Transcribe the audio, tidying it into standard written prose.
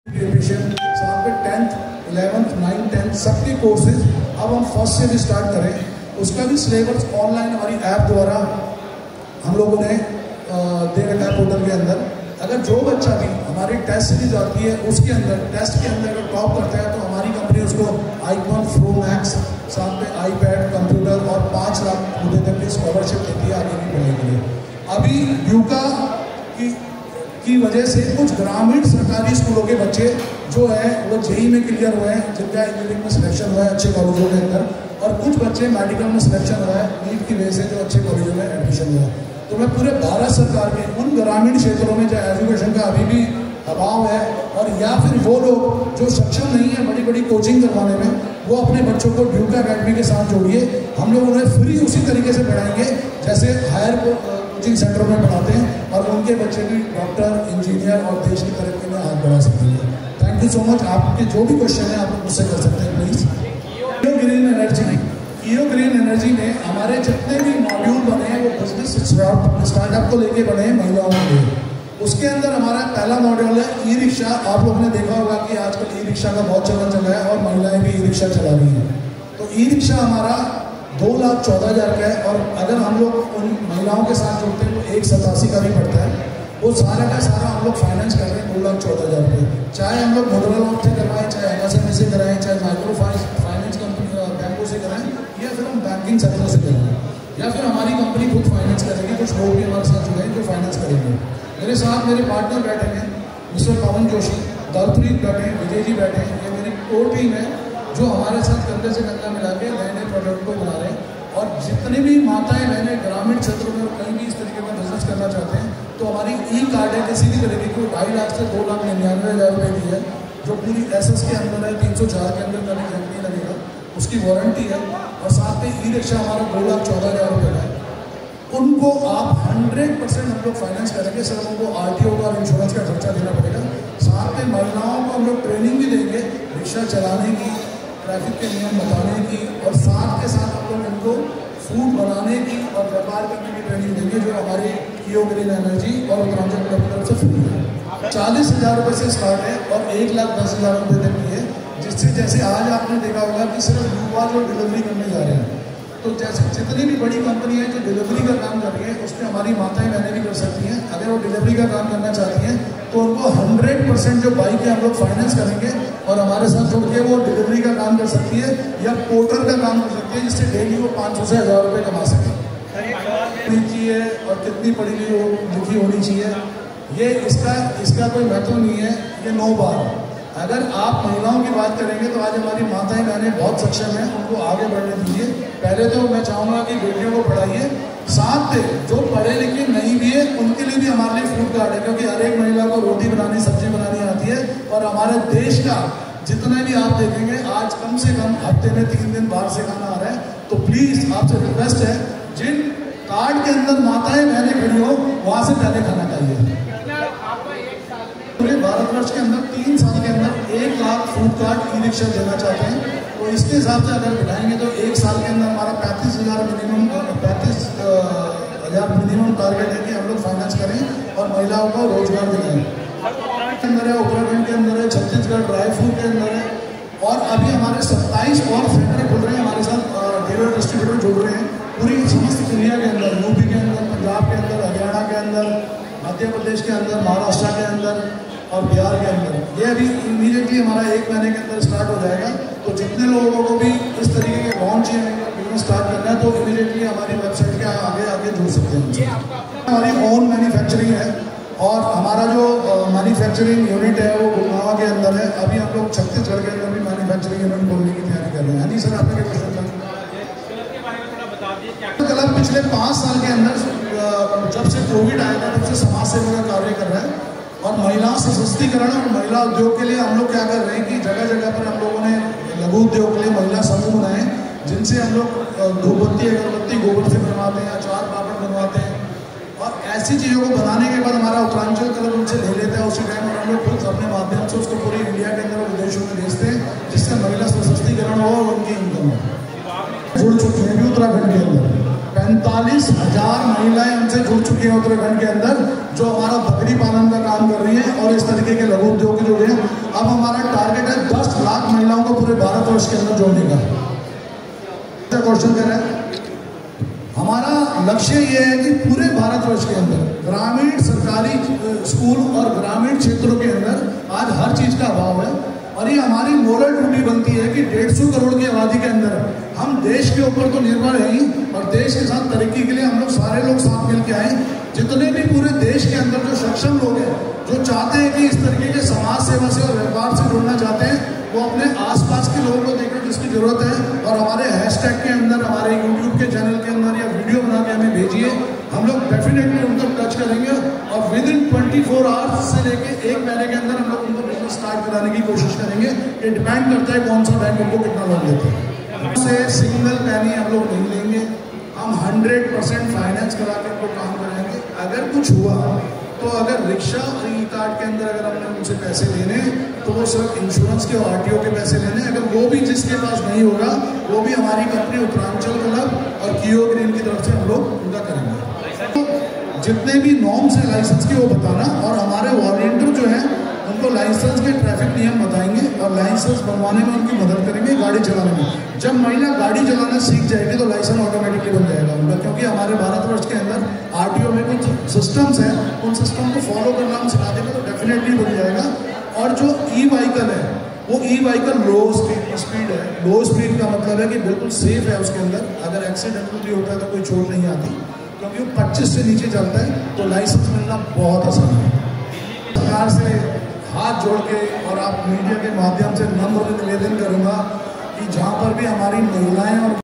साथ में 10th 11th 9th 10th सबके कोर्सेज अब हम फर्स्ट से भी स्टार्ट करें, उसका भी सिलेबस ऑनलाइन हमारी ऐप द्वारा हम लोगों ने दे रखा है पोर्टल के अंदर। अगर जो बच्चा भी हमारी टेस्ट सीरीज आती है उसके अंदर टेस्ट के अंदर अगर टॉप करता है तो हमारी कंपनी उसको iPhone Pro Max साथ में iPad कंप्यूटर और 5 लाख रुपये तक की स्कॉलरशिप देती है आगे की पढ़ाई के लिए। अभी यूका की वजह से कुछ ग्रामीण सरकारी स्कूलों के बच्चे जो है वो जेई में क्लियर हुए हैं, जिनका इंजीनियरिंग में सिलेक्शन हुआ है अच्छे कॉलेजों के अंदर, और कुछ बच्चे मेडिकल में सिलेक्शन हुआ है नीट की वजह से जो अच्छे कॉलेजों में एडमिशन हुआ है। तो मैं पूरे भारत सरकार के उन ग्रामीण क्षेत्रों में जहाँ एजुकेशन का अभी भी अभाव है और या फिर वो लोग जो सक्षम नहीं है बड़ी बड़ी कोचिंग करवाने में, वो अपने बच्चों को ड्यूका अकेडमी के साथ जोड़िए। हम लोग उन्हें फ्री उसी तरीके से पढ़ाएंगे जैसे हायर कोचिंग सेंटर में पढ़ाते हैं, और उनके बच्चे भी डॉक्टर, इंजीनियर और देश की तरक्की में हाथ बढ़ा सकते हैं। Thank you so much. आपके जो भी क्वेश्चन है आप लोग मुझसे कर सकते हैं प्लीज़। कियो ग्रीन एनर्जी में हमारे जितने भी मॉड्यूल बने हैं वो बिजनेस स्टार्टअप को लेके बने हैं महिलाओं के लिए। उसके अंदर हमारा पहला मॉड्यूल है ई रिक्शा। आप लोगों ने देखा होगा कि आजकल ई रिक्शा का बहुत चलन चल रहा है और महिलाएं भी ई रिक्शा चला रही हैं। तो ई रिक्शा हमारा 2,14,000 का है, और अगर हम लोग उन महिलाओं के साथ जुड़ते हैं तो 187 का भी पड़ता है। वो सारा का सारा हम लोग फाइनेंस कर रहे हैं 2,14,000 रुपये। चाहे हम लोग मुद्रा लोन से करवाएं, चाहे MSME से कराएं, चाहे माइक्रो फाइनेंस कंपनी बैंकों से कराएं, या फिर हम बैंकिंग सेक्टर से कराएं, या फिर हमारी कंपनी खुद फाइनेंस करेगी। कुछ लोग भी हमारे साथ जुड़े हैं जो फाइनेंस करेंगे। मेरे साथ मेरे पार्टनर बैठे हैं, मिस्टर पवन जोशी, दलप्रीत बैठे हैं, विजय जी बैठे हैं। ये मेरी कोर टीम है जो हमारे साथ कंधे से कंधा मिला के नए नए प्रोडक्ट को बना रहे हैं। और जितनी भी माताएं बहनें ग्रामीण क्षेत्रों में कहीं भी इस तरीके का बिजनेस करना चाहते हैं तो हमारी ई कार्ड है किसी भी तरीके की 2.5 लाख से 2,99,000 रुपये की है, जो पूरी SS के अंदर है, 304 के अंदर कभी जंग नहीं लगेगा, उसकी वारंटी है। और साथ में ई रिक्शा हमारा 2,14,000 रुपये का है। उनको आप 100% हम लोग फाइनेंस करेंगे। सर उनको RTO का और इंश्योरेंस का खर्चा देना पड़ेगा। साथ में महिलाओं को हम लोग ट्रेनिंग भी देंगे रिक्शा चलाने की, ट्रैफिक के नियम बताने की, और साथ के साथ हम लोग उनको फूड बनाने की और व्यापार करने की ट्रेनिंग देंगे, जो हमारी कियो ग्रीन एनर्जी और उत्तरांचल क्लब की तरफ से फ्री है। 40,000 रुपये से स्टार्ट है और 1,10,000 रुपये तक की है, जिससे जैसे आज आपने देखा होगा कि सिर्फ युवा जो डिलीवरी करने जा रहे हैं, तो जैसे जितनी भी बड़ी कंपनी है जो डिलीवरी का काम कर रही है उसमें हमारी माताएं बहनें भी कर सकती हैं। अगर वो डिलीवरी का काम करना चाहती हैं तो उनको 100% जो बाइक है हम लोग फाइनेंस करेंगे और हमारे साथ जुड़ के वो डिलीवरी का काम कर सकती है या पोर्टर का काम कर सकती है, जिससे डेली वो 500 से 1,000 रुपये कमा सके। चाहिए और कितनी पढ़ी लिखी होनी चाहिए, ये इसका कोई महत्व नहीं है। ये 9 बार अगर आप महिलाओं की बात करेंगे तो आज हमारी माताएं बहनें बहुत सक्षम हैं, उनको आगे बढ़ने दीजिए। पहले तो मैं चाहूँगा कि बेटियों को पढ़ाइए, साथ में जो पढ़े लिखे नहीं भी है उनके लिए भी हमारे लिए फूड कार्ड है, क्योंकि हर एक महिला को रोटी बनानी, सब्जी बनानी आती है। और हमारे देश का जितना भी आप देखेंगे आज कम से कम हफ्ते में 3 दिन बाहर से खाना आ रहा है। तो प्लीज़ आपसे रिक्वेस्ट है, जिन कार्ड के अंदर माताएं बहनें खड़ी हो वहाँ से पहले खाना खाइए। पूरे भारतवर्ष के अंदर 3 साल के अंदर 1 lakh food card e rickshaw देना चाहते हैं। तो इसके हिसाब से अगर बिठाएंगे तो 1 साल के अंदर हमारा 35,000 मिनिमम टारगेट है कि हम लोग फाइनेंस करें और महिलाओं को रोजगार दिलाएं। के अंदर है, उत्तराखंड के अंदर है, छत्तीसगढ़ रायपुर के अंदर है, और अभी हमारे 27 और सेंटर खुल रहे हैं। हमारे साथ डीलर डिस्ट्रीब्यूटर जुड़ रहे हैं पूरी समस्त दुनिया के अंदर, यूपी के अंदर, पंजाब के अंदर, हरियाणा के अंदर, मध्य प्रदेश के अंदर, महाराष्ट्र के अंदर और बिहार के अंदर। ये अभी इमीडिएटली हमारा 1 महीने के अंदर स्टार्ट हो जाएगा। तो जितने लोगों को भी इस तरीके के लॉन्च या बिजनेस स्टार्ट करना है तो इमीडिएटली हमारी वेबसाइट के आगे जुड़ सकते हैं। हमारी ओन मैन्युफैक्चरिंग है और हमारा जो मैन्युफैक्चरिंग यूनिट है वो गुड़गांव के अंदर है। अभी हम लोग छत्तीसगढ़ के अंदर भी मैन्युफैक्चरिंग यूनिट खोलने की तैयारी कर रहे हैं। हाँ जी सर, आपने क्या क्वेश्चन था? क्लब पिछले 5 साल के अंदर जब से कोविड आया था तब से समाज सेवा का कार्य कर रहा है, और महिला सशक्तिकरण और महिला उद्योग के लिए हम लोग क्या कर रहे हैं कि जगह जगह पर हम लोगों ने लघु उद्योग के लिए महिला समूह बनाए, जिनसे हम लोग धूपबत्ती, अगरबत्ती गोबर से बनवाते हैं, अचार पापड़ बनवाते हैं। और ऐसी चीज़ों को बनाने के बाद हमारा उत्तरांचल क्लब उनसे ले लेता है उसी टाइम, और हम लोग खुद अपने माध्यम से उसको पूरी इंडिया के अंदर और विदेशों में भेजते हैं, जिससे महिला सशक्तिकरण हो और उनकी इनकम हो। जुड़ चुकी है भी उत्तराखंड के अंदर 45,000 महिलाएं हमसे जुड़ चुकी हैं उत्तराखंड के अंदर, जो हमारा बकरी पालन का काम कर रही है और इस तरीके के लघु उद्योग जो है। अब हमारा टारगेट है 10 लाख महिलाओं को पूरे भारतवर्ष के अंदर जोड़ने का। क्वेश्चन कर रहे हैं, हमारा लक्ष्य ये है कि पूरे भारतवर्ष के अंदर ग्रामीण सरकारी स्कूल और ग्रामीण क्षेत्रों के अंदर आज हर चीज का अभाव है, और ये हमारी मोरल ड्यूटी बनती है कि 150 करोड़ की आबादी के अंदर हम देश के ऊपर तो निर्भर हैं ही, और देश के साथ तरक्की के लिए हम लोग सारे लोग साथ मिल के आए। जितने भी पूरे देश के अंदर जो सक्षम लोग हैं, जो चाहते हैं कि इस तरीके के समाज सेवा से और व्यापार से जुड़ना चाहते हैं, वो अपने आसपास के लोगों को देखकर जिसकी जरूरत है, और हमारे हैशटैग के अंदर, हमारे यूट्यूब के चैनल के अंदर या वीडियो बना के हमें भेजिए। हम लोग डेफिनेटली उनको टच करेंगे, और विद इन 24 आवर्स से लेके 1 महीने के अंदर हम लोग उनको बिजनेस स्टार्ट कराने की कोशिश करेंगे। ये डिपेंड करता है कौन सा बैंक उनको कितना लोन देता है। से सिंगल पैनी हम लोग नहीं लेंगे, हम 100% फाइनेंस करा के उनको काम कराएंगे। अगर कुछ हुआ तो अगर रिक्शा और ई कार्ड के अंदर अगर हमने उनसे पैसे लेने, तो वो सिर्फ इंश्योरेंस के और आरटीओ के पैसे लेने। अगर वो भी जिसके पास नहीं होगा, वो भी हमारी कंपनी उत्तरांचल क्लब और कियो ग्रीन की तरफ से हम लोग उनका करेंगे। तो जितने भी नॉर्म्स है लाइसेंस के वो बताना, और हमारे वॉलंटियर जो है उनको लाइसेंस के ट्रैफिक नियम बताएंगे और लाइसेंस बनवाने में उनकी मदद करेंगे, गाड़ी चलाने में। जब महिला गाड़ी चलाना सीख जाएगी तो लाइसेंस ऑटोमेटिकली बन जाएगा उनका, क्योंकि हमारे भारतवर्ष के अंदर आरटीओ में कुछ सिस्टम्स हैं, उन सिस्टम को फॉलो करना हम सिखा देंगे तो डेफिनेटली बन जाएगा। और जो ई व्हीकल है, वो ई व्हीकल लो स्पीड है। लो स्पीड का मतलब है कि बिल्कुल सेफ है, उसके अंदर अगर एक्सीडेंट भी होता है तो कोई चोट नहीं आती, क्योंकि वो 25 से नीचे चलता है, तो लाइसेंस मिलना बहुत आसान है। सरकार से हाथ जोड़ के और आप मीडिया के माध्यम से नम्र निवेदन करूंगा कि जहां पर भी हमारी महिलाएं और